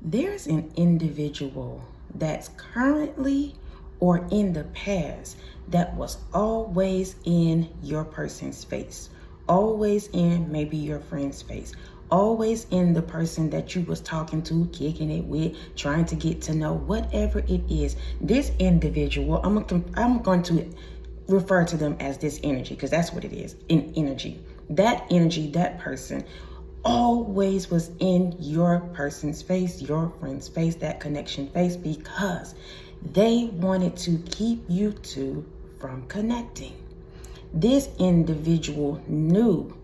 There's an individual that's currently or in the past that was always in your person's face, always in maybe your friend's face, always in the person that you was talking to, kicking it with, trying to get to know, whatever it is. This individual, I'm going to refer to them as this energy, because that's what it is, an energy. That energy, that person always was in your person's face, your friend's face, that connection face, because they wanted to keep you two from connecting. This individual knew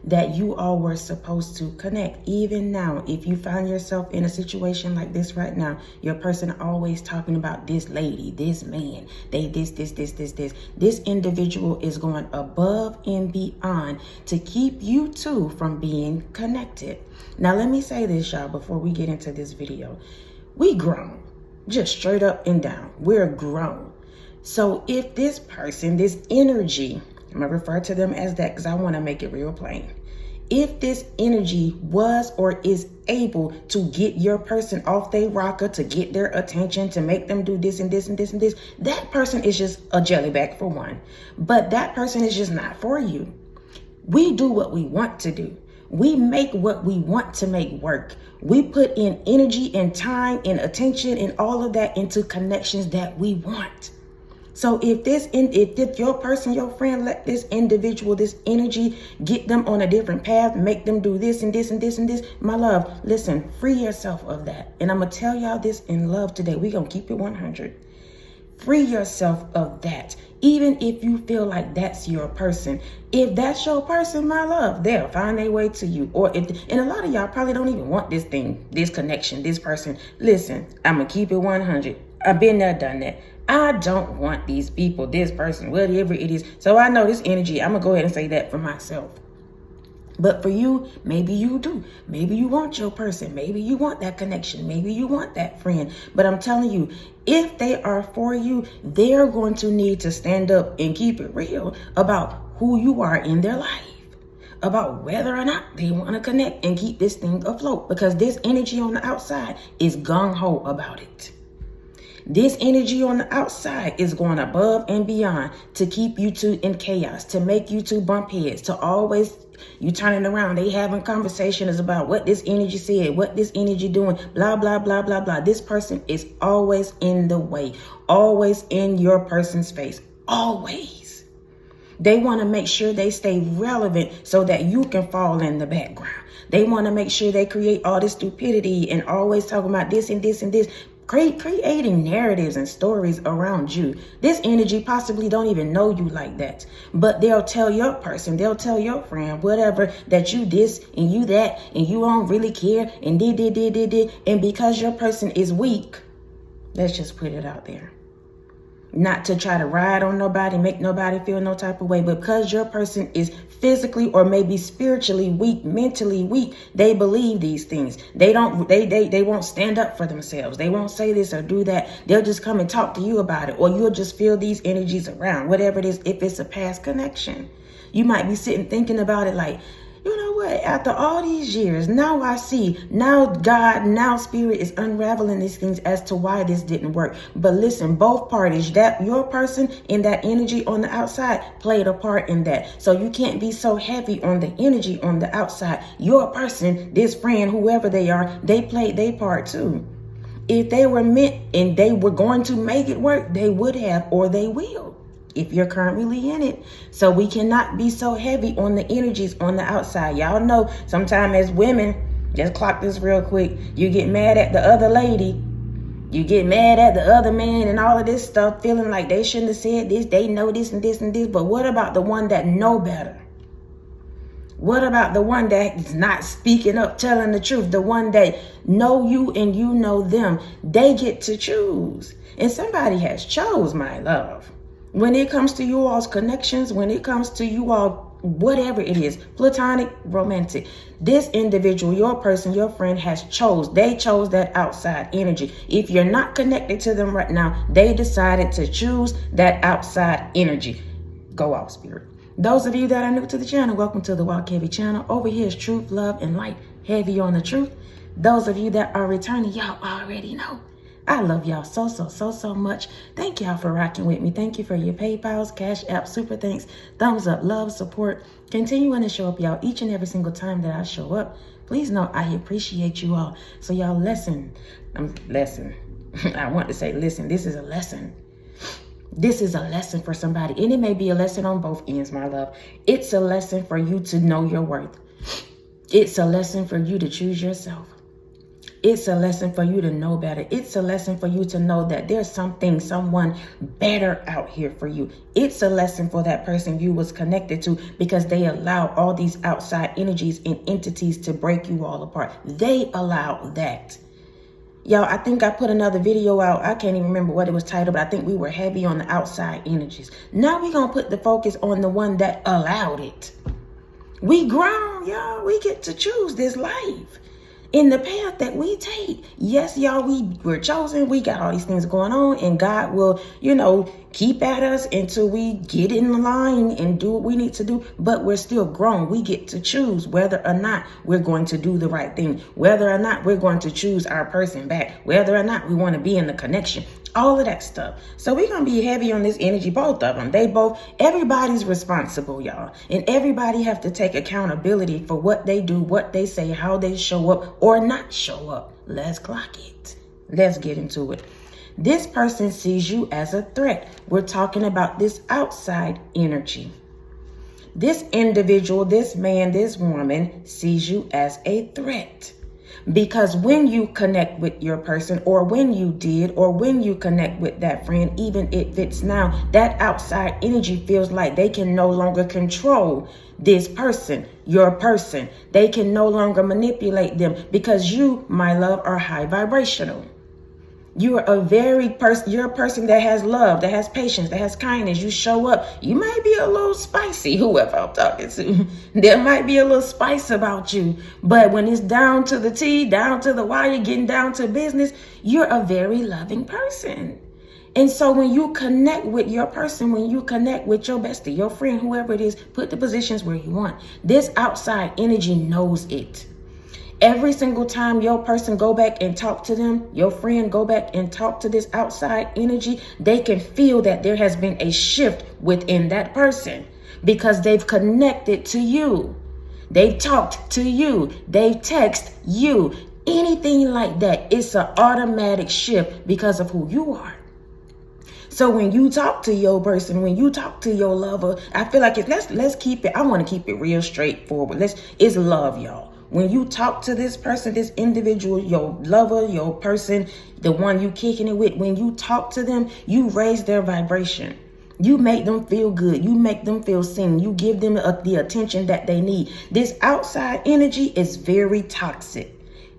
that you all were supposed to connect. Even now, if you find yourself in a situation like this right now, your person always talking about this lady, this man, they this. This individual is going above and beyond to keep you two from being connected. Now, let me say this, y'all, before we get into this video. We grown, just straight up and down. We're grown. So if this person, this energy, I'm going to refer to them as that because I want to make it real plain. If this energy was or is able to get your person off their rocker, to get their attention, to make them do this and this and this and this, that person is just a jellyback for one. But that person is just not for you. We do what we want to do. We make what we want to make work. We put in energy and time and attention and all of that into connections that we want. So if your person, your friend, let this individual, this energy, get them on a different path, make them do this and this and this and this, my love, listen, free yourself of that. And I'm going to tell y'all this in love today. We're going to keep it 100. Free yourself of that. Even if you feel like that's your person. If that's your person, my love, they'll find their way to you. And a lot of y'all probably don't even want this thing, this connection, this person. Listen, I'm going to keep it 100. I've been there, done that. I don't want these people, this person, whatever it is. So I know this energy, I'm going to go ahead and say that for myself. But for you, maybe you do. Maybe you want your person. Maybe you want that connection. Maybe you want that friend. But I'm telling you, if they are for you, they're going to need to stand up and keep it real about who you are in their life, about whether or not they want to connect and keep this thing afloat, because this energy on the outside is gung-ho about it. This energy on the outside is going above and beyond to keep you two in chaos, to make you two bump heads, to always, you turning around, they having conversations about what this energy said, what this energy doing, blah, blah, blah, blah, blah. This person is always in the way, always in your person's face, always. They want to make sure they stay relevant so that you can fall in the background. They want to make sure they create all this stupidity and always talking about this and this and this. Creating narratives and stories around you. This energy possibly don't even know you like that, but they'll tell your person, they'll tell your friend, whatever, that you this and you that and you don't really care and did. And because your person is weak, let's just put it out there. Not to try to ride on nobody, make nobody feel no type of way, but because your person is physically or maybe spiritually weak, mentally weak, they believe these things. They won't stand up for themselves. They won't say this or do that. They'll just come and talk to you about it, or you'll just feel these energies around, whatever it is. If it's a past connection, you might be sitting thinking about it like, you know what, after all these years, now I see, now God, now spirit is unraveling these things as to why this didn't work. But listen, both parties, that your person and that energy on the outside played a part in that. So you can't be so heavy on the energy on the outside. Your person, this friend, whoever they are, they played their part too. If they were meant and they were going to make it work, they would have, or they will, if you're currently in it. So we cannot be so heavy on the energies on the outside. Y'all know sometimes as women, just clock this real quick, you get mad at the other lady, you get mad at the other man and all of this stuff, feeling like they shouldn't have said this, they know this and this and this. But what about the one that know better? What about the one that is not speaking up, telling the truth? The one that know you and you know them. They get to choose. And somebody has chose, my love. When it comes to you all's connections, when it comes to you all, whatever it is, platonic, romantic, this individual, your person, your friend they chose that outside energy. If you're not connected to them right now, they decided to choose that outside energy. Go off, spirit. Those of you that are new to the channel, welcome to the Walk Heavy channel. Over here is truth, love, and light. Heavy on the truth, Those of you that are returning, y'all already know. I love y'all so much. Thank y'all for rocking with me. Thank you for your PayPals, Cash App, super thanks, thumbs up, love, support. Continuing to show up, y'all, each and every single time that I show up. Please know I appreciate you all. So y'all listen. I want to say listen. This is a lesson. This is a lesson for somebody. And it may be a lesson on both ends, my love. It's a lesson for you to know your worth. It's a lesson for you to choose yourself. It's a lesson for you to know better. It's a lesson for you to know that there's someone better out here for you. It's a lesson for that person you was connected to, because they allow all these outside energies and entities to break you all apart. They allow that. Y'all, I think I put another video out. I can't even remember what it was titled, but I think we were heavy on the outside energies. Now we're going to put the focus on the one that allowed it. We grown, y'all. We get to choose this life in the path that we take. Yes, y'all, we're chosen. We got all these things going on, and God will, keep at us until we get in line and do what we need to do. But we're still grown. We get to choose whether or not we're going to do the right thing, whether or not we're going to choose our person back, whether or not we want to be in the connection, all of that stuff. So we're going to be heavy on this energy, both of them. Everybody's responsible, y'all. And everybody have to take accountability for what they do, what they say, how they show up or not show up. Let's clock it. Let's get into it. This person sees you as a threat. We're talking about this outside energy. This individual, this man, this woman sees you as a threat. Because when you connect with your person, or when you did, or when you connect with that friend, even if it's now, that outside energy feels like they can no longer control this person, your person. They can no longer manipulate them, because you, my love, are high vibrational. You are you're a person that has love, that has patience, that has kindness. You show up. You might be a little spicy, whoever I'm talking to. There might be a little spice about you. But when it's down to the T, down to the wire, getting down to business, you're a very loving person. And so when you connect with your person, when you connect with your bestie, your friend, whoever it is, put the positions where you want. This outside energy knows it. Every single time your person go back and talk to them, your friend go back and talk to this outside energy, they can feel that there has been a shift within that person, because they've connected to you. They've talked to you. They've texted you. Anything like that, it's an automatic shift because of who you are. So when you talk to your person, when you talk to your lover, I feel like let's keep it. I want to keep it real straightforward. It's love, y'all. When you talk to this person, this individual, your lover, your person, the one you kicking it with, when you talk to them, you raise their vibration. You make them feel good. You make them feel seen. You give them the attention that they need. This outside energy is very toxic.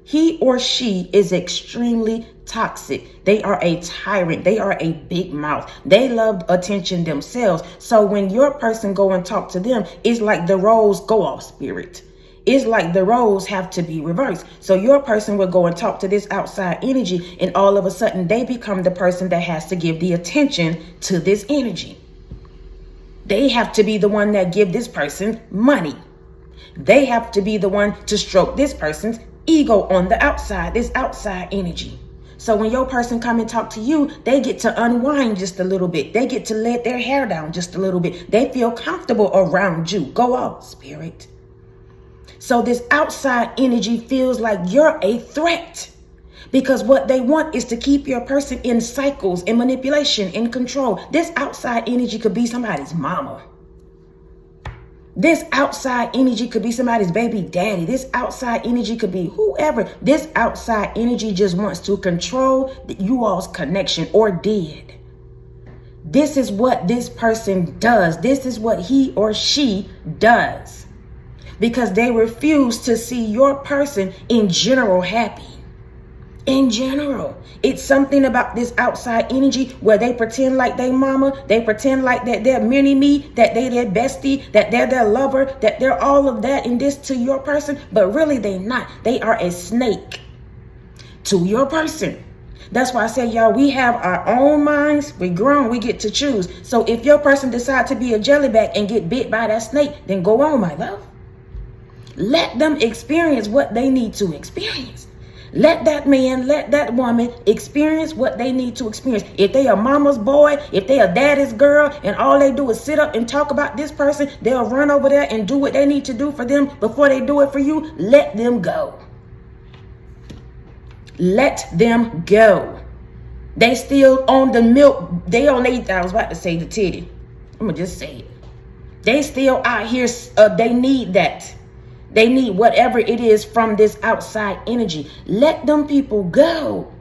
He or she is extremely toxic. They are a tyrant. They are a big mouth. They love attention themselves. So when your person go and talk to them, it's like the roles go off, spirit. It's like the roles have to be reversed. So your person will go and talk to this outside energy, and all of a sudden they become the person that has to give the attention to this energy. They have to be the one that give this person money. They have to be the one to stroke this person's ego on the outside, this outside energy. So when your person come and talk to you, they get to unwind just a little bit. They get to let their hair down just a little bit. They feel comfortable around you. Go off, spirit. So this outside energy feels like you're a threat, because what they want is to keep your person in cycles, in manipulation, in control. This outside energy could be somebody's mama. This outside energy could be somebody's baby daddy. This outside energy could be whoever. This outside energy just wants to control you all's connection, or did. This is what this person does. This is what he or she does. Because they refuse to see your person in general happy. In general, it's something about this outside energy where they pretend like they mama, they pretend like that they're mini-me, that they their bestie, that they're their lover, that they're all of that in this to your person, but really they not. They are a snake to your person. That's why I say, y'all, we have our own minds. We're grown. We get to choose. So if your person decide to be a jellyback and get bit by that snake, then go on, my love. Let them experience what they need to experience. Let that man, let that woman experience what they need to experience. If they are mama's boy, if they are daddy's girl, and all they do is sit up and talk about this person, they'll run over there and do what they need to do for them before they do it for you. Let them go. Let them go. They still on the milk. They on I was about to say the titty. I'm going to just say it. They still out here. They need that. They need whatever it is from this outside energy. Let them people go.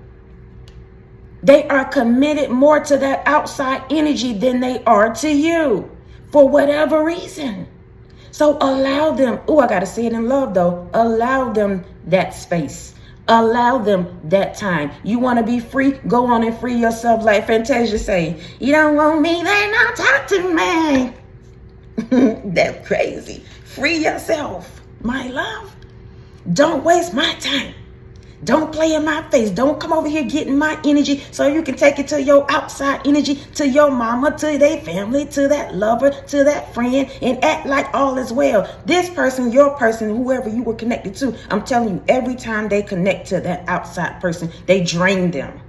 They are committed more to that outside energy than they are to you for whatever reason. So allow them. Oh, I got to say it in love though. Allow them that space. Allow them that time. You want to be free? Go on and free yourself like Fantasia say. You don't want me, then don't talk to me. That's crazy. Free yourself. My love, don't waste my time. Don't play in my face. Don't come over here getting my energy so you can take it to your outside energy, to your mama, to their family, to that lover, to that friend, and act like all is well. This person, your person, whoever you were connected to, I'm telling you, every time they connect to that outside person, they drain them.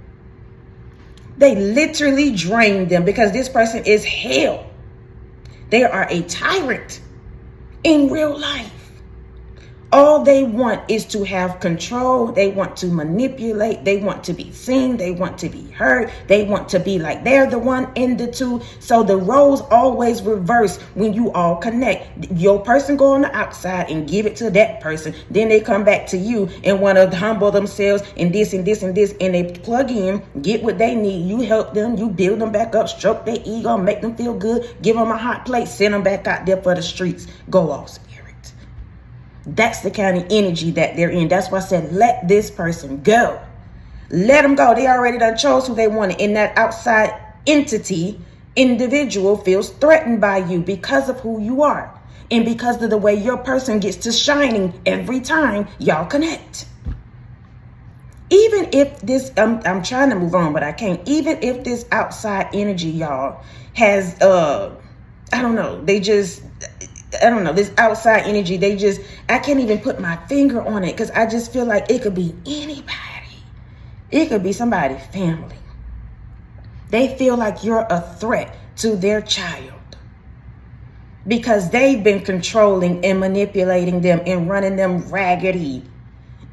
They literally drain them because this person is hell. They are a tyrant in real life. All they want is to have control. They want to manipulate. They want to be seen. They want to be heard. They want to be like they're the one in the two. So the roles always reverse when you all connect. Your person go on the outside and give it to that person. Then they come back to you and want to humble themselves and this and this and this. And they plug in, get what they need. You help them. You build them back up, stroke their ego, make them feel good, give them a hot plate, send them back out there for the streets. Go off. That's the kind of energy that they're in. That's why I said, let this person go. Let them go. They already done chose who they wanted. And that outside entity, individual feels threatened by you because of who you are. And because of the way your person gets to shining every time y'all connect. Even if this, I'm trying to move on, but I can't. Even if this outside energy, y'all, has, I don't know, this outside energy, I can't even put my finger on it because I just feel like it could be anybody. It could be somebody's family. They feel like you're a threat to their child because they've been controlling and manipulating them and running them raggedy.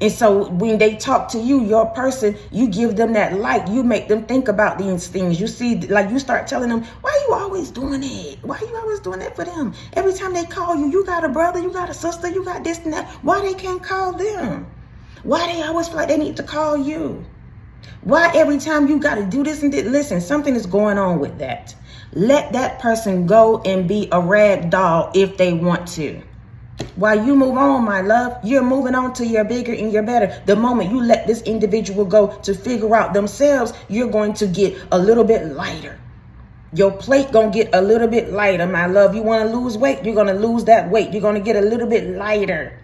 And so when they talk to you, your person, you give them that light. You make them think about these things. You see, like you start telling them, why are you always doing it? Why are you always doing that for them? Every time they call you, you got a brother, you got a sister, you got this and that. Why they can't call them? Why they always feel like they need to call you? Why every time you got to do this and that? Listen, something is going on with that. Let that person go and be a rag doll if they want to. While you move on, my love, you're moving on to your bigger and your better. The moment you let this individual go to figure out themselves, you're going to get a little bit lighter. Your plate going to get a little bit lighter, my love. You want to lose weight, you're going to lose that weight. You're going to get a little bit lighter.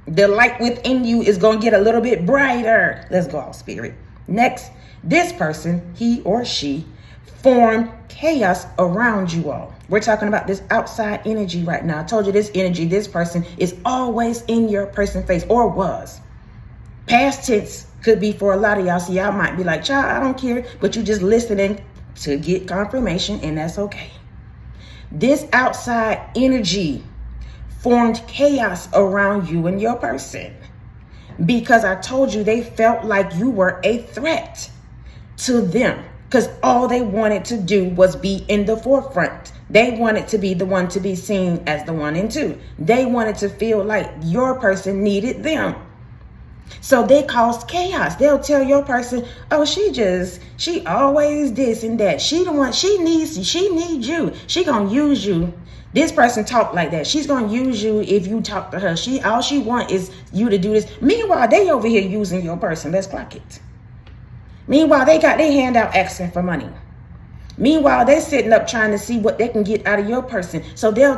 The light within you is going to get a little bit brighter. Let's go out, spirit. Next, this person, he or she, formed chaos around you all. We're talking about this outside energy right now. I told you this energy, this person is always in your person's face, or was. Past tense could be for a lot of y'all. So y'all might be like, child, I don't care. But you just listening to get confirmation, and that's okay. This outside energy formed chaos around you and your person. Because I told you they felt like you were a threat to them. Because all they wanted to do was be in the forefront. They wanted to be the one to be seen as the one and two. They wanted to feel like your person needed them. So they caused chaos. They'll tell your person, oh, she always this and that. She the one, she needs you. She gonna use you. This person talk like that. She's gonna use you if you talk to her. All she want is you to do this. Meanwhile, they over here using your person. Let's clock it. Meanwhile, they got their hand out asking for money. Meanwhile, they're sitting up trying to see what they can get out of your person. So they'll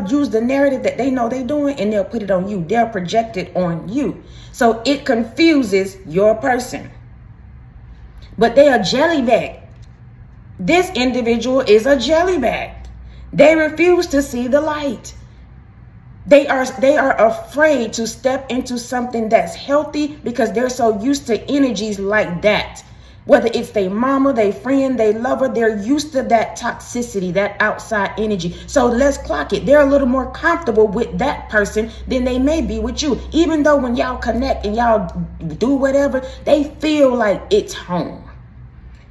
use the narrative that they know they're doing and they'll put it on you. They'll project it on you. So it confuses your person. But they are jelly bag. This individual is a jelly bag. They refuse to see the light. They are afraid to step into something that's healthy because they're so used to energies like that. Whether it's their mama, their friend, their lover, they're used to that toxicity, that outside energy. So let's clock it. They're a little more comfortable with that person than they may be with you. Even though when y'all connect and y'all do whatever, they feel like it's home.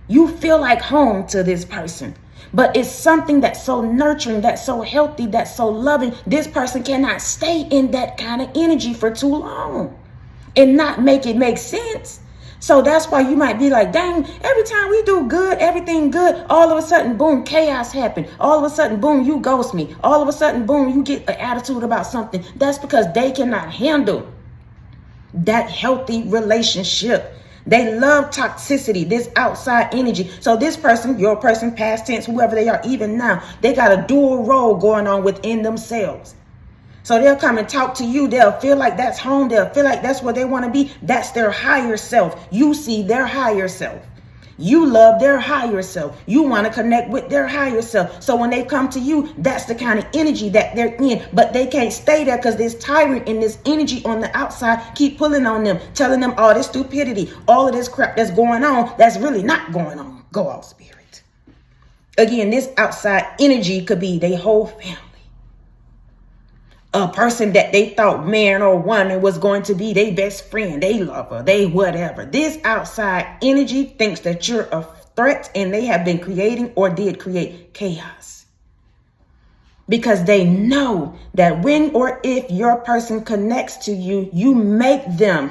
You feel like home to this person. But it's something that's so nurturing, that's so healthy, that's so loving. This person cannot stay in that kind of energy for too long and not make it make sense. So that's why you might be like, dang, every time we do good, everything good, all of a sudden, boom, chaos happen. All of a sudden, boom, you ghost me. All of a sudden, boom, you get an attitude about something. That's because they cannot handle that healthy relationship. They love toxicity, this outside energy. So this person, your person, past tense, whoever they are, even now, they got a dual role going on within themselves. So they'll come and talk to you. They'll feel like that's home. They'll feel like that's where they want to be. That's their higher self. You see their higher self. You love their higher self. You want to connect with their higher self. So when they come to you, that's the kind of energy that they're in. But they can't stay there because this tyrant and this energy on the outside keep pulling on them, telling them all this stupidity, all of this crap that's going on that's really not going on. Go off, spirit. Again, this outside energy could be their whole family. A person that they thought man or woman was going to be their best friend, they lover, they whatever. This outside energy thinks that you're a threat and they have been creating or did create chaos. Because they know that when or if your person connects to you, you make them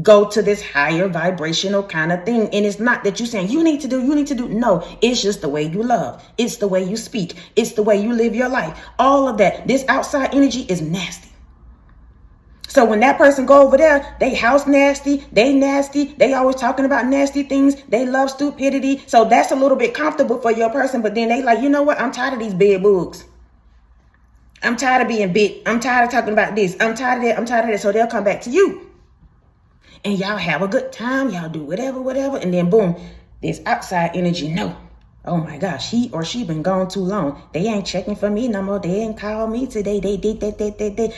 go to this higher vibrational kind of thing. And it's not that you're saying you need to do. No, it's just the way you love. It's the way you speak. It's the way you live your life. All of that. This outside energy is nasty. So when that person go over there, they house nasty, they always talking about nasty things, they love stupidity. So that's a little bit comfortable for your person. But then they like, you know what? I'm tired of these bed bugs. I'm tired of being bit. I'm tired of talking about this. I'm tired of that. So they'll come back to you. And y'all have a good time. Y'all do whatever. And then boom, this outside energy. No. Oh my gosh, he or she been gone too long. They ain't checking for me no more. They ain't called me today. They did that.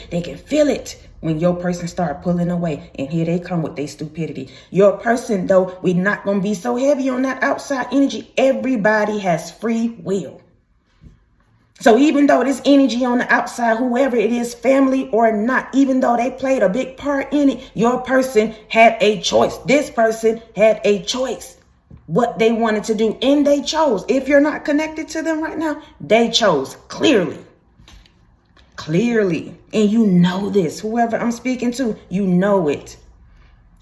They can feel it when your person start pulling away. And here they come with their stupidity. Your person, though, we're not going to be so heavy on that outside energy. Everybody has free will. So even though this energy on the outside, whoever it is, family or not, even though they played a big part in it, your person had a choice. This person had a choice what they wanted to do, and they chose. If you're not connected to them right now, they chose clearly. And you know this, whoever I'm speaking to, you know it.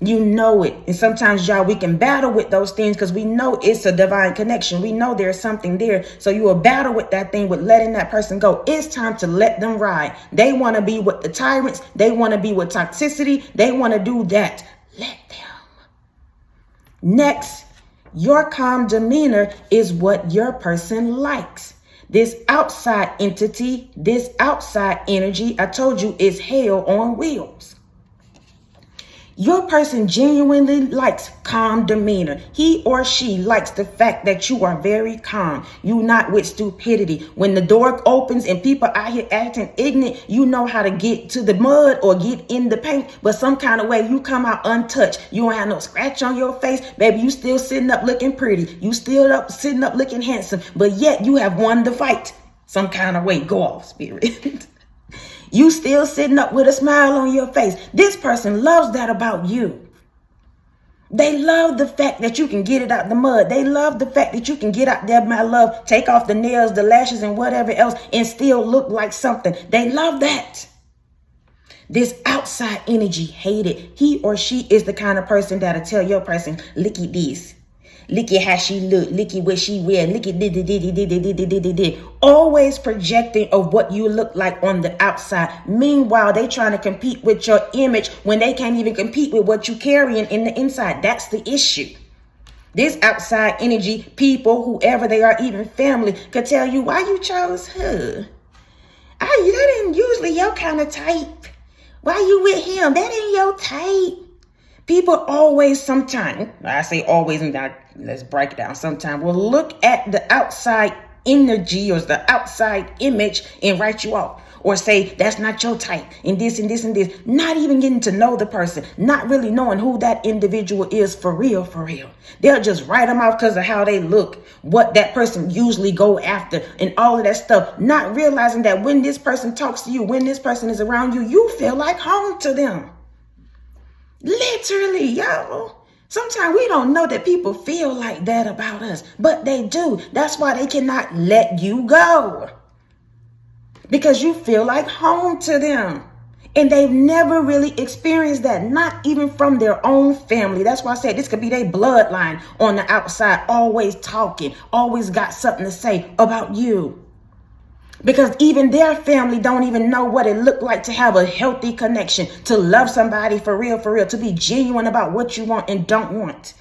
You know it. And sometimes, y'all, we can battle with those things because we know it's a divine connection. We know there's something there. So you will battle with that thing with letting that person go. It's time to let them ride. They want to be with the tyrants. They want to be with toxicity. They want to do that. Let them. Next, your calm demeanor is what your person likes. This outside entity, this outside energy, I told you, is hell on wheels. Your person genuinely likes calm demeanor. He or she likes the fact that you are very calm. You not with stupidity. When the door opens and people out here acting ignorant, you know how to get to the mud or get in the paint. But some kind of way you come out untouched. You don't have no scratch on your face. Baby, you still sitting up looking pretty. You still sitting up looking handsome. But yet you have won the fight. Some kind of way. Go off, spirit. You still sitting up with a smile on your face. This person loves that about you. They love the fact that you can get it out the mud. They love the fact that you can get out there, my love, take off the nails, the lashes, and whatever else, and still look like something. They love that. This outside energy hate it. He or she is the kind of person that'll tell your person, look at this. Look at how she look. Look at what she wear. Look at did. Always projecting of what you look like on the outside. Meanwhile, they trying to compete with your image when they can't even compete with what you carrying in the inside. That's the issue. This outside energy, people, whoever they are, even family, could tell you why you chose her. That ain't usually your kind of type. Why you with him? That ain't your type. People always, sometimes, I say always, and let's break it down. Sometimes we'll look at the outside energy or the outside image and write you off. or say that's not your type and this and this and this. Not even getting to know the person, not really knowing who that individual is for real, for real. They'll just write them off because of how they look, what that person usually go after and all of that stuff. Not realizing that when this person talks to you, when this person is around you, you feel like home to them. Literally, y'all. Sometimes we don't know that people feel like that about us, but they do. That's why they cannot let you go. Because you feel like home to them. And they've never really experienced that, not even from their own family. That's why I said this could be their bloodline on the outside, always talking, always got something to say about you. Because even their family don't even know what it looked like to have a healthy connection, to love somebody for real, to be genuine about what you want and don't want.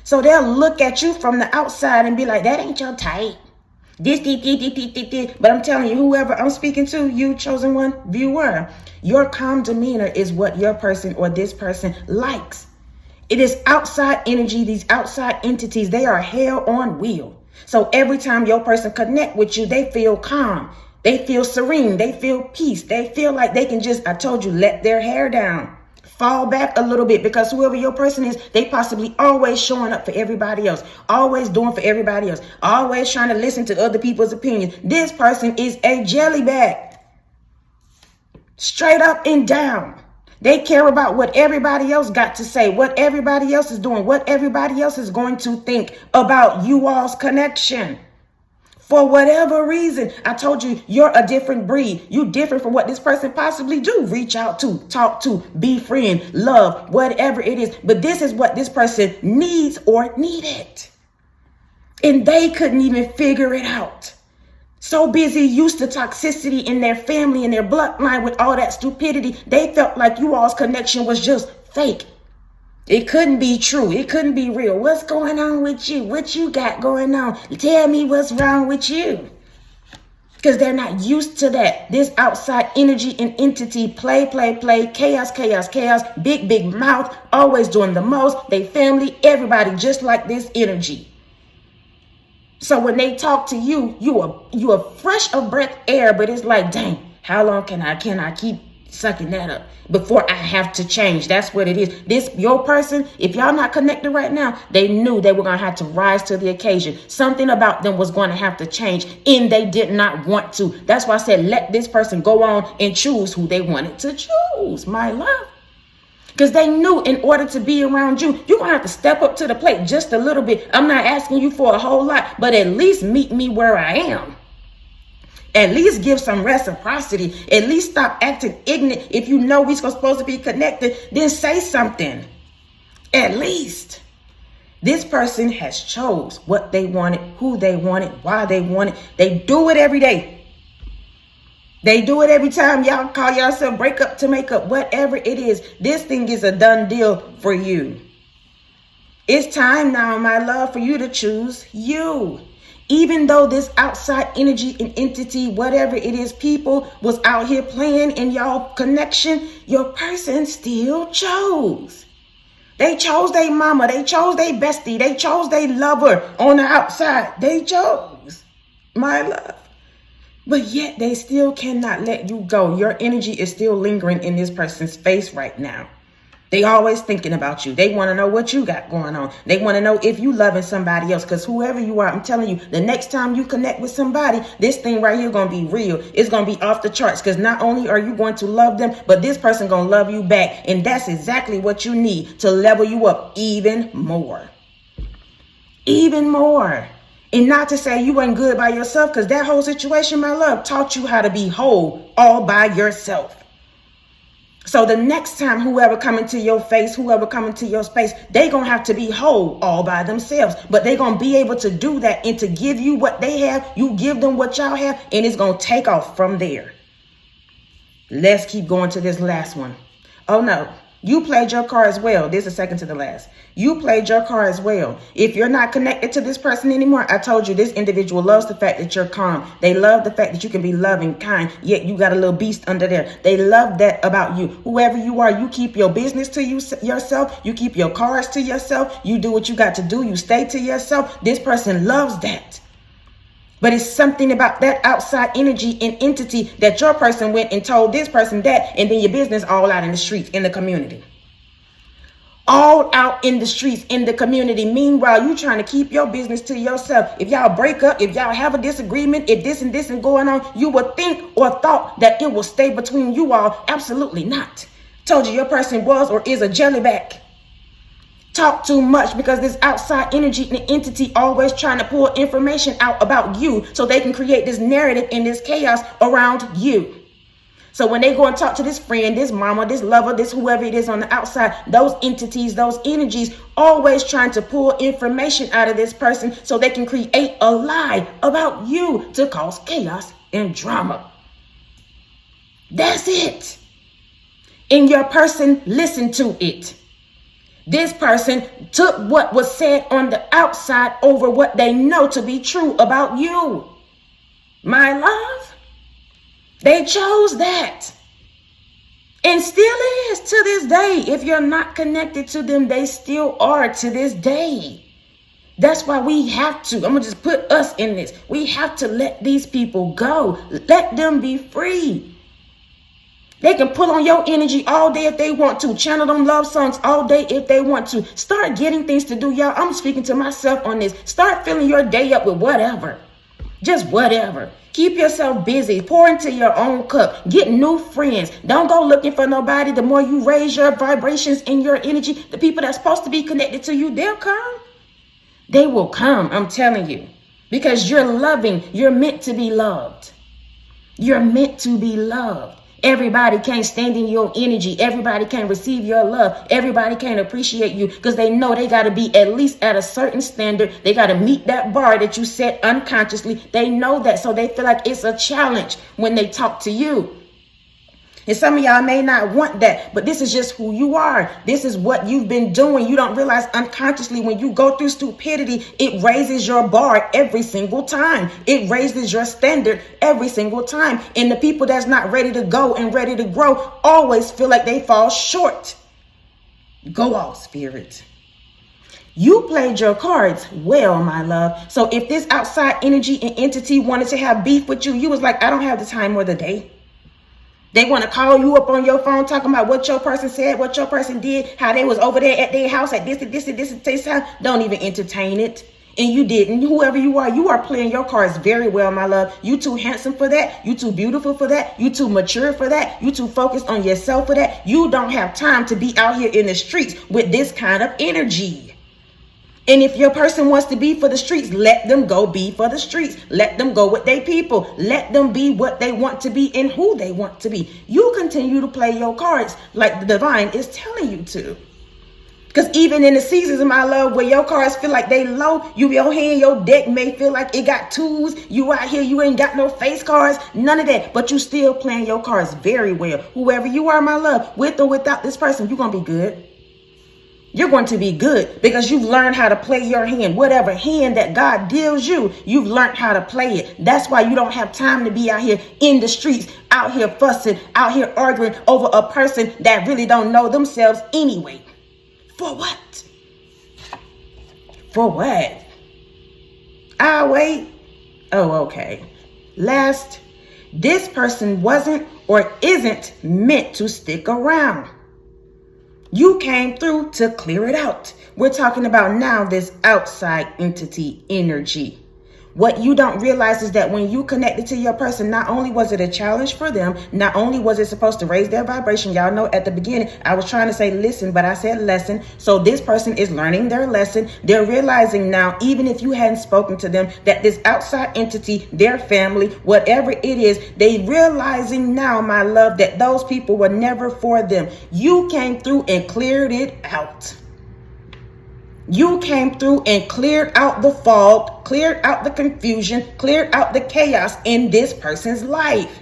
So they'll look at you from the outside and be like, that ain't your type. This. But I'm telling you, whoever I'm speaking to, you chosen one viewer, your calm demeanor is what your person or this person likes. It is outside energy. These outside entities, they are hell on wheel. So every time your person connect with you, they feel calm. They feel serene. They feel peace. They feel like they can just, I told you, let their hair down. Fall back a little bit, because whoever your person is, they possibly always showing up for everybody else. Always doing for everybody else. Always trying to listen to other people's opinions. This person is a jelly bag. Straight up and down. They care about what everybody else got to say, what everybody else is doing, what everybody else is going to think about you all's connection. For whatever reason, I told you, you're a different breed. You different from what this person possibly do. Reach out to, talk to, befriend, love, whatever it is. But this is what this person needs or needed. And they couldn't even figure it out. So busy, used to toxicity in their family and their bloodline with all that stupidity, they felt like you all's connection was just fake. It couldn't be true. It couldn't be real. What's going on with you? What you got going on? Tell me what's wrong with you. Because they're not used to that. This outside energy and entity, play, chaos, big mouth, always doing the most. They family, everybody just like this energy. So when they talk to you, you are fresh of breath air, but it's like, dang, how long can I keep sucking that up before I have to change? That's what it is. This, your person, if y'all not connected right now, they knew they were going to have to rise to the occasion. Something about them was going to have to change, and they did not want to. That's why I said, let this person go on and choose who they wanted to choose, my love. Because they knew in order to be around you, you're going to have to step up to the plate just a little bit. I'm not asking you for a whole lot, but at least meet me where I am. At least give some reciprocity. At least stop acting ignorant. If you know we're supposed to be connected, then say something. At least. This person has chose what they wanted, who they wanted, why they wanted. They do it every day. They do it every time y'all call yourself break up to make up, whatever it is. This thing is a done deal for you. It's time now, my love, for you to choose you. Even though this outside energy and entity, whatever it is, people was out here playing in y'all connection, your person still chose. They chose their mama. They chose their bestie. They chose their lover on the outside. They chose, my love. But yet they still cannot let you go. Your energy is still lingering in this person's face right now. They always thinking about you. They want to know what you got going on. They want to know if you loving somebody else. Because whoever you are, I'm telling you, the next time you connect with somebody, this thing right here going to be real. It's going to be off the charts. Because not only are you going to love them, but this person going to love you back. And that's exactly what you need to level you up even more. Even more. And not to say you ain't good by yourself, because that whole situation, my love, taught you how to be whole all by yourself. So the next time whoever come into your face, whoever come into your space, they going to have to be whole all by themselves. But they going to be able to do that and to give you what they have. You give them what y'all have, and it's going to take off from there. Let's keep going to this last one. Oh, no. You played your card as well. This is second to the last. You played your card as well. If you're not connected to this person anymore, I told you this individual loves the fact that you're calm. They love the fact that you can be loving, kind, yet you got a little beast under there. They love that about you. Whoever you are, you keep your business to yourself. You keep your cards to yourself. You do what you got to do. You stay to yourself. This person loves that. But it's something about that outside energy and entity that your person went and told this person that, and then your business all out in the streets, in the community. All out in the streets, in the community. Meanwhile, you trying to keep your business to yourself. If y'all break up, if y'all have a disagreement, if this and this is going on, you would think or thought that it will stay between you all. Absolutely not. Told you your person was or is a jellyback. Talk too much because this outside energy and entity always trying to pull information out about you so they can create this narrative and this chaos around you. So when they go and talk to this friend, this mama, this lover, this whoever it is on the outside, those entities, those energies, always trying to pull information out of this person so they can create a lie about you to cause chaos and drama. That's it. And your person listened to it. This person took what was said on the outside over what they know to be true about you. My love, they chose that. And still is to this day. If you're not connected to them, they still are to this day. That's why we have to, I'm going to just put us in this. We have to let these people go. Let them be free. They can pull on your energy all day if they want to. Channel them love songs all day if they want to. Start getting things to do, y'all. I'm speaking to myself on this. Start filling your day up with whatever. Just whatever. Keep yourself busy. Pour into your own cup. Get new friends. Don't go looking for nobody. The more you raise your vibrations and your energy, the people that's supposed to be connected to you, they'll come. They will come, I'm telling you. Because you're loving. You're meant to be loved. You're meant to be loved. Everybody can't stand in your energy. Everybody can't receive your love. Everybody can't appreciate you because they know they got to be at least at a certain standard. They got to meet that bar that you set unconsciously. They know that, so they feel like it's a challenge when they talk to you. And some of y'all may not want that, but this is just who you are. This is what you've been doing. You don't realize unconsciously when you go through stupidity, it raises your bar every single time. It raises your standard every single time. And the people that's not ready to go and ready to grow always feel like they fall short. Go off, spirit. You played your cards well, my love. So if this outside energy and entity wanted to have beef with you, you was like, I don't have the time or the day. They want to call you up on your phone talking about what your person said, what your person did, how they was over there at their house at this and this and this and this time. Don't even entertain it. And you didn't. Whoever you are playing your cards very well, my love. You too handsome for that. You too beautiful for that. You too mature for that. You too focused on yourself for that. You don't have time to be out here in the streets with this kind of energy. And if your person wants to be for the streets, let them go be for the streets. Let them go with their people. Let them be what they want to be and who they want to be. You continue to play your cards like the divine is telling you to. Because even in the seasons of my love where your cards feel like they low, your hand, your deck may feel like it got twos. You out here, you ain't got no face cards, none of that. But you still playing your cards very well. Whoever you are, my love, with or without this person, you're going to be good. You're going to be good because you've learned how to play your hand. Whatever hand that God deals you, you've learned how to play it. That's why you don't have time to be out here in the streets, out here fussing, out here arguing over a person that really don't know themselves anyway. For what? For what? I'll wait. Oh, okay. Last, this person wasn't or isn't meant to stick around. You came through to clear it out. We're talking about now this outside entity energy. What you don't realize is that when you connected to your person, not only was it a challenge for them, not only was it supposed to raise their vibration. Y'all know at the beginning, I was trying to say listen, but I said lesson. So this person is learning their lesson. They're realizing now, even if you hadn't spoken to them, that this outside entity, their family, whatever it is, they realizing now, my love, that those people were never for them. You came through and cleared it out. You came through and cleared out the fog, cleared out the confusion, cleared out the chaos in this person's life.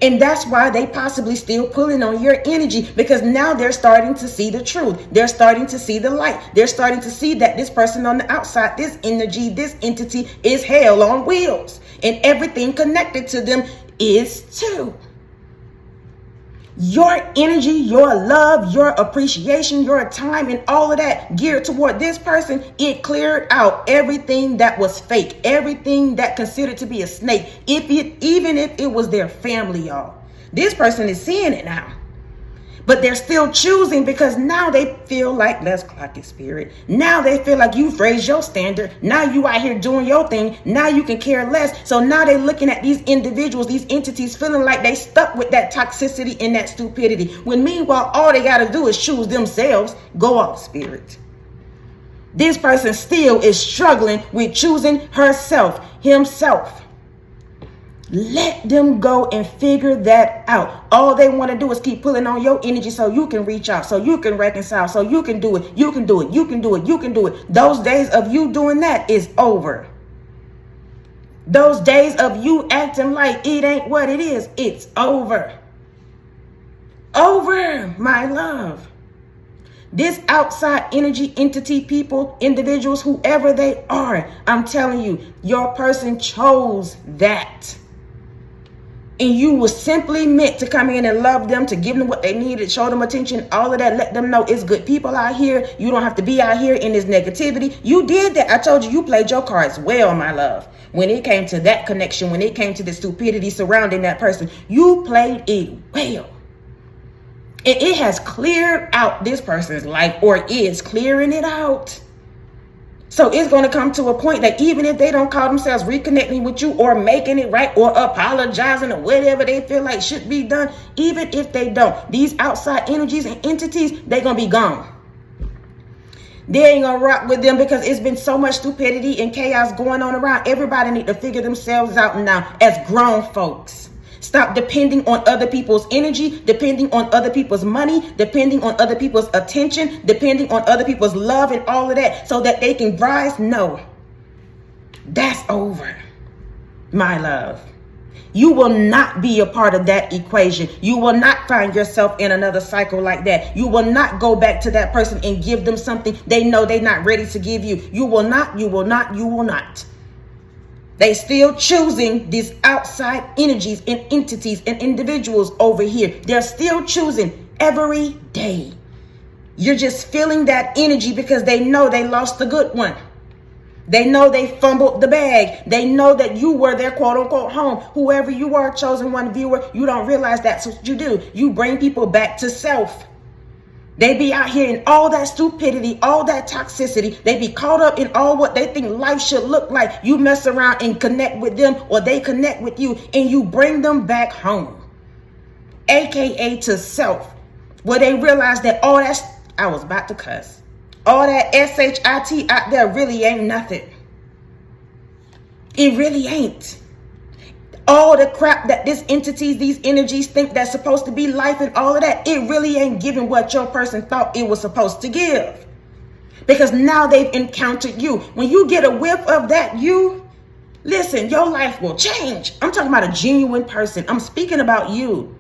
And that's why they possibly still pulling on your energy, because now they're starting to see the truth. They're starting to see the light. They're starting to see that this person on the outside, this energy, this entity is hell on wheels, and everything connected to them is too. Your energy, your love, your appreciation, your time, and all of that geared toward this person, it cleared out everything that was fake, everything that considered to be a snake, even if it was their family, y'all. This person is seeing it now. But they're still choosing because now they feel like, let's clock it, spirit. Now they feel like you've raised your standard. Now you out here doing your thing. Now you can care less. So now they're looking at these individuals, these entities, feeling like they stuck with that toxicity and that stupidity. When meanwhile, all they got to do is choose themselves. Go off, spirit. This person still is struggling with choosing herself, himself. Let them go and figure that out. All they want to do is keep pulling on your energy so you can reach out, so you can reconcile, so you can do it. You can do it. You can do it. You can do it. Those days of you doing that is over. Those days of you acting like it ain't what it is, it's over. Over, my love. This outside energy, entity, people, individuals, whoever they are, I'm telling you, your person chose that. And you were simply meant to come in and love them, to give them what they needed, show them attention, all of that. Let them know it's good people out here. You don't have to be out here in this negativity. You did that. I told you, you played your cards well, my love. When it came to that connection, when it came to the stupidity surrounding that person, you played it well. And it has cleared out this person's life, or is clearing it out. So it's going to come to a point that even if they don't call themselves reconnecting with you or making it right or apologizing or whatever they feel like should be done, even if they don't, these outside energies and entities, they're going to be gone. They ain't going to rock with them because it's been so much stupidity and chaos going on around. Everybody need to figure themselves out now as grown folks. Stop depending on other people's energy, depending on other people's money, depending on other people's attention, depending on other people's love and all of that so that they can rise. No, that's over, my love. You will not be a part of that equation. You will not find yourself in another cycle like that. You will not go back to that person and give them something they know they're not ready to give you. You will not, you will not, you will not. They still choosing these outside energies and entities and individuals over here. They're still choosing every day. You're just feeling that energy because they know they lost the good one. They know they fumbled the bag. They know that you were their quote unquote home. Whoever you are, chosen one viewer, you don't realize that's what you do. You bring people back to self. They be out here in all that stupidity, all that toxicity. They be caught up in all what they think life should look like. You mess around and connect with them, or they connect with you, and you bring them back home, aka to self, where they realize that all that, I was about to cuss, all that shit out there really ain't nothing. It really ain't. All the crap that this entities, these energies think that's supposed to be life and all of that, it really ain't giving what your person thought it was supposed to give. Because now they've encountered you. When you get a whiff of that, listen, your life will change. I'm talking about a genuine person. I'm speaking about you.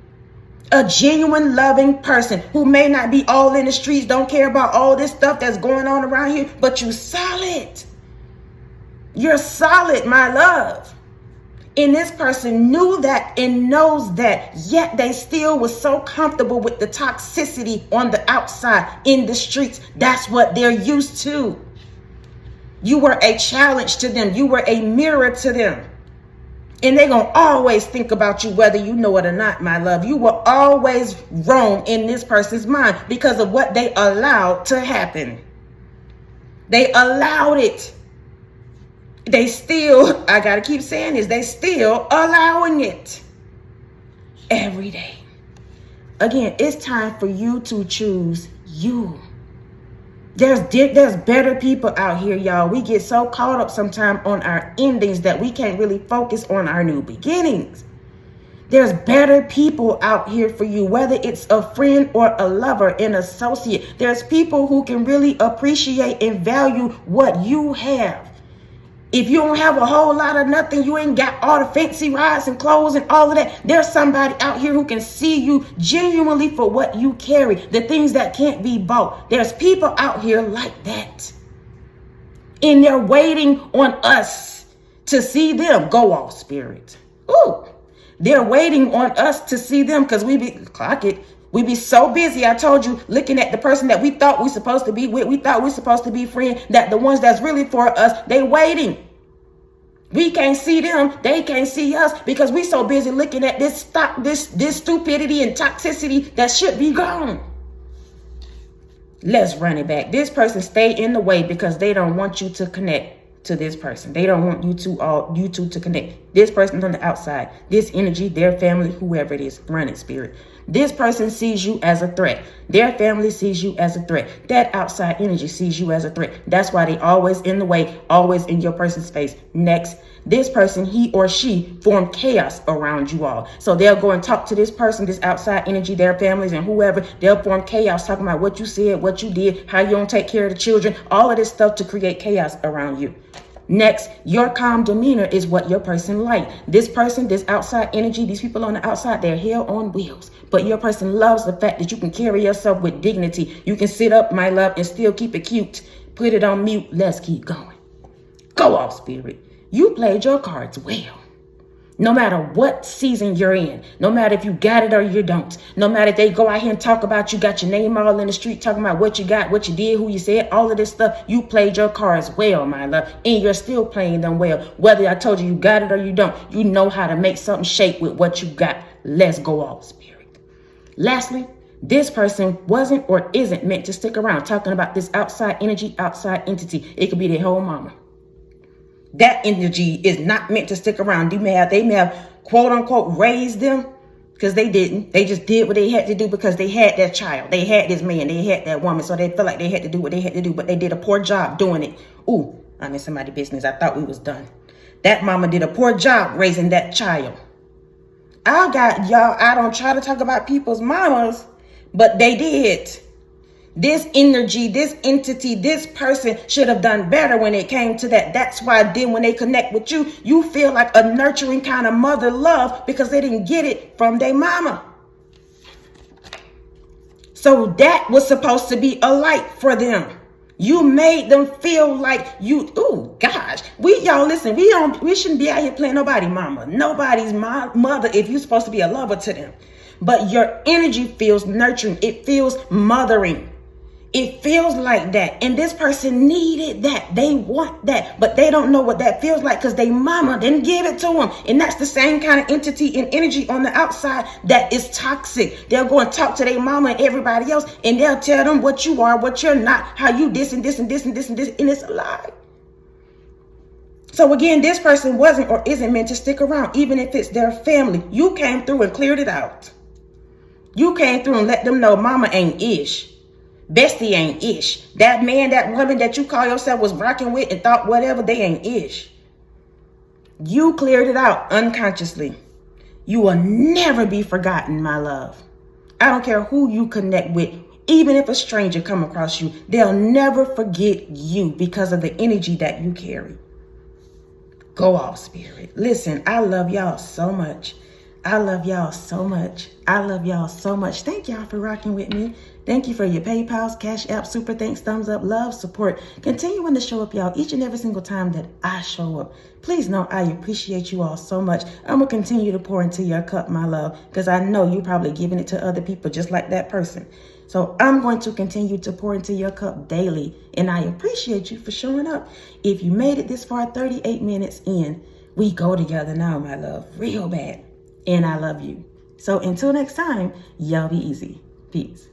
A genuine, loving person who may not be all in the streets, don't care about all this stuff that's going on around here, but you solid. You're solid, my love. And this person knew that and knows that, yet they still was so comfortable with the toxicity on the outside in the streets. That's what they're used to. You were a challenge to them. You were a mirror to them. And they're going to always think about you, whether you know it or not, my love. You will always roam in this person's mind because of what they allowed to happen. They allowed it. They still, I got to keep saying this, they still allowing it every day. Again, it's time for you to choose you. There's better people out here, y'all. We get so caught up sometimes on our endings that we can't really focus on our new beginnings. There's better people out here for you, whether it's a friend or a lover, an associate. There's people who can really appreciate and value what you have. If you don't have a whole lot of nothing, you ain't got all the fancy rides and clothes and all of that, there's somebody out here who can see you genuinely for what you carry, the things that can't be bought. There's people out here like that. And they're waiting on us to see them go off, spirit. Ooh, They're waiting on us to see them because we be so busy. I told you, looking at the person that we thought we supposed to be with, we thought we supposed to be friends, that the ones that's really for us, they waiting. We can't see them, they can't see us because we so busy looking at this stupidity and toxicity that should be gone. Let's run it back. This person stay in the way because they don't want you to connect to this person. They don't want you two to connect. This person on the outside, this energy, their family, whoever it is, run it, spirit. This person sees you as a threat. Their family sees you as a threat. That outside energy sees you as a threat. That's why they always in the way, always in your person's face. Next, this person, he or she form chaos around you all. So they'll go and talk to this person, this outside energy, their families and whoever. They'll form chaos, talking about what you said, what you did, how you don't take care of the children, all of this stuff to create chaos around you. Next, your calm demeanor is what your person like. This person, this outside energy, these people on the outside, they're hell on wheels. But your person loves the fact that you can carry yourself with dignity. You can sit up, my love, and still keep it cute. Put it on mute. Let's keep going. Go off, spirit. You played your cards well. No matter what season you're in, no matter if you got it or you don't, no matter if they go out here and talk about you, got your name all in the street, talking about what you got, what you did, who you said, all of this stuff, you played your cards well, my love, and you're still playing them well. Whether I told you you got it or you don't, you know how to make something shake with what you got. Let's go off, spirit. Lastly, this person wasn't or isn't meant to stick around. Talking about this outside energy, outside entity. It could be their whole mama. That energy is not meant to stick around. They may have quote unquote raised them, because they didn't. They just did what they had to do because they had that child. They had this man. They had that woman. So they felt like they had to do what they had to do, but they did a poor job doing it. Ooh, I'm in somebody's business. I thought we was done. That mama did a poor job raising that child. I don't try to talk about people's mamas, but they did. This energy, this entity, this person should have done better when it came to that. That's why then when they connect with you, you feel like a nurturing kind of mother love because they didn't get it from their mama. So that was supposed to be a light for them. You made them feel like you, oh gosh, y'all listen, we shouldn't be out here playing nobody mama, nobody's mother if you're supposed to be a lover to them. But your energy feels nurturing. It feels mothering. It feels like that. And this person needed that. They want that. But they don't know what that feels like because their mama didn't give it to them. And that's the same kind of entity and energy on the outside that is toxic. They'll go and talk to their mama and everybody else. And they'll tell them what you are, what you're not, how you this and this and this and this and this. And it's a lie. So again, this person wasn't or isn't meant to stick around, even if it's their family. You came through and cleared it out. You came through and let them know mama ain't ish. Bestie ain't ish. That man, that woman that you call yourself was rocking with and thought whatever, they ain't ish. You cleared it out unconsciously. You will never be forgotten, my love. I don't care who you connect with. Even if a stranger come across you, they'll never forget you because of the energy that you carry. Go off, spirit. Listen, I love y'all so much. I love y'all so much. I love y'all so much. Thank y'all for rocking with me. Thank you for your PayPals, Cash App, super thanks, thumbs up, love, support. Continuing to show up, y'all, each and every single time that I show up. Please know I appreciate you all so much. I'm going to continue to pour into your cup, my love, because I know you're probably giving it to other people just like that person. So I'm going to continue to pour into your cup daily, and I appreciate you for showing up. If you made it this far, 38 minutes in, we go together now, my love, real bad. And I love you. So until next time, y'all be easy. Peace.